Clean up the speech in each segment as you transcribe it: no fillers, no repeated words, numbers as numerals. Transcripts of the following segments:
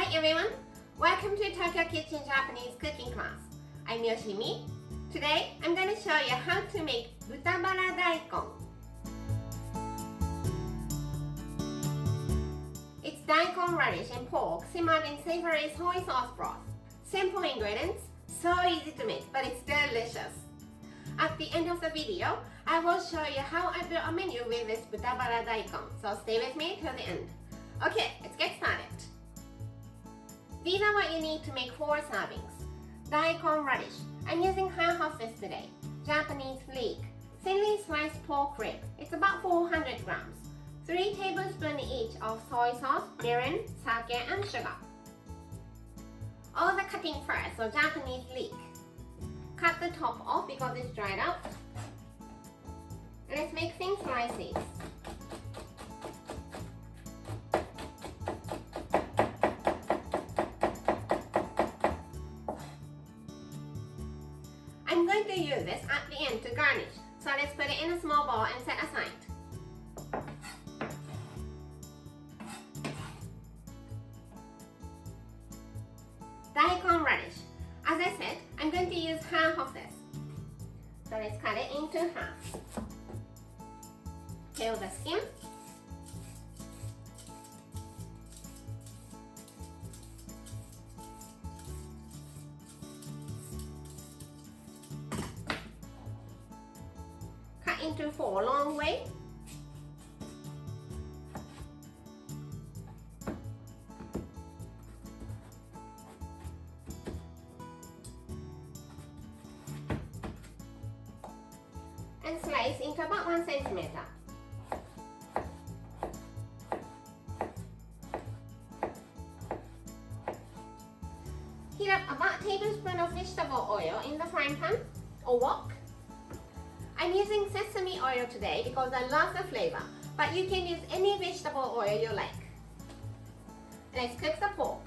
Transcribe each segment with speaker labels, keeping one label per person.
Speaker 1: Hi everyone! Welcome to Tokyo Kitchen Japanese cooking class. I'm Yoshimi. Today I'm going to show you how to make butabara daikon. It's daikon radish and pork simmered in savory soy sauce broth. Simple ingredients, so easy to make, but it's delicious. At the end of the video, I will show you how I built a menu with this butabara daikon, so stay with me till the end. Okay, let's get started. These are what you need to make 4 servings. Daikon radish. I'm using half of this today. Japanese leek. Thinly sliced pork rib. It's about 400 grams. 3 tablespoons each of soy sauce, mirin, sake, and sugar. All the cutting first, so Japanese leek. Cut the top off because it's dried out. Let's make thin slices. I'm going to use this at the end to garnish, so let's put it in a small bowl and set aside. Daikon radish. As I said, I'm going to use half of this. So let's cut it into half. Peel the skin. Cut into 4 long way. And slice into about 1 centimeter. Heat up about a tablespoon of vegetable oil in the frying pan or wok. I'm using sesame oil today because I love the flavor, but you can use any vegetable oil you like. Let's cook the pork.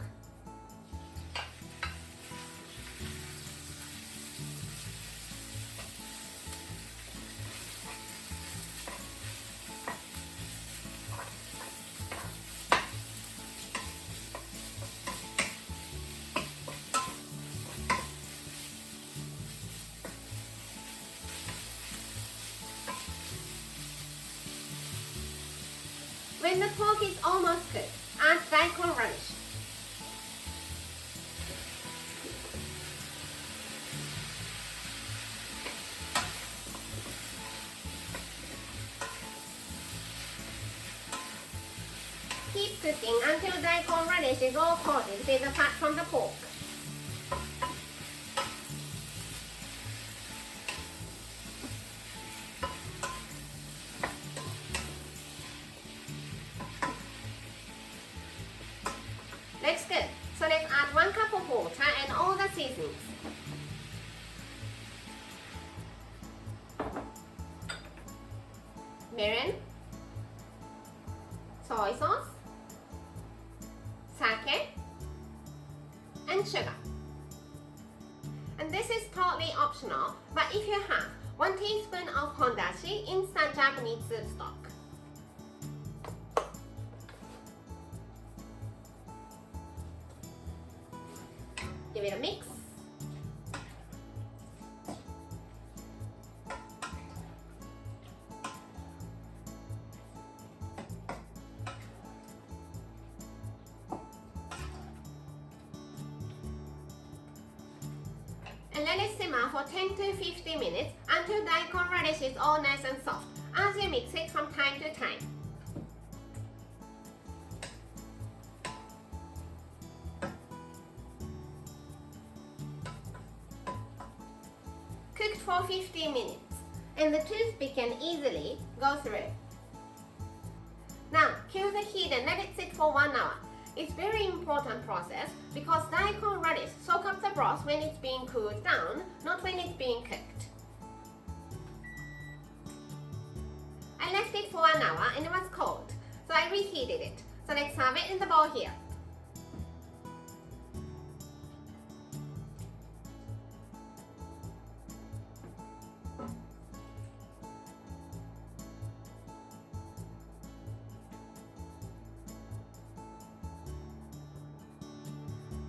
Speaker 1: When the pork is almost cooked, add daikon radish. Keep cooking until daikon radish is all coated with the fat from the pork. Looks good. So let's add 1 cup of water and all the seasonings. Mirin, soy sauce, sake, and sugar. And this is totally optional, but if you have 1 teaspoon of hondashi, instant Japanese soup stock. Give it a mix. And let it simmer for 10 to 15 minutes until daikon radish is all nice and soft as you mix it from time to time. Cooked for 15 minutes, and the toothpick can easily go through. Now, kill the heat and let it sit for 1 hour. It's very important process because daikon radish soak up the broth when it's being cooled down, not when it's being cooked. I left it for 1 hour and it was cold, so I reheated it. So let's serve it in the bowl here.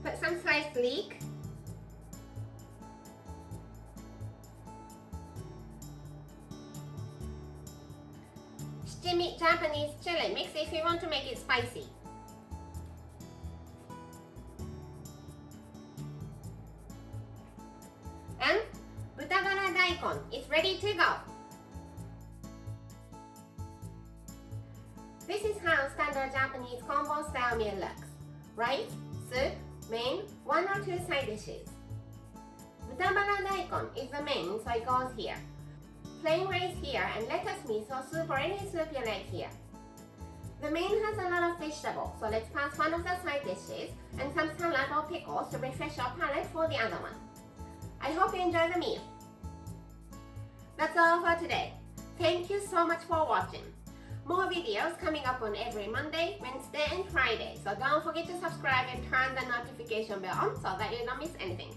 Speaker 1: Put some sliced leek. Steamy Japanese chili mix if you want to make it spicy. And Butagara Daikon is ready to go. This is how standard Japanese combo style meal looks. Rice, soup, main, 1 or 2 side dishes. Butabara Daikon is the main, so it goes here. Plain rice here and lettuce, miso soup or any soup you like here. The main has a lot of vegetables, so let's pass one of the side dishes and some salad or pickles to refresh your palate for the other one. I hope you enjoy the meal. That's all for today. Thank you so much for watching. More videos coming up on every Monday, Wednesday and Friday, so don't forget to subscribe and turn the notification bell on so that you don't miss anything.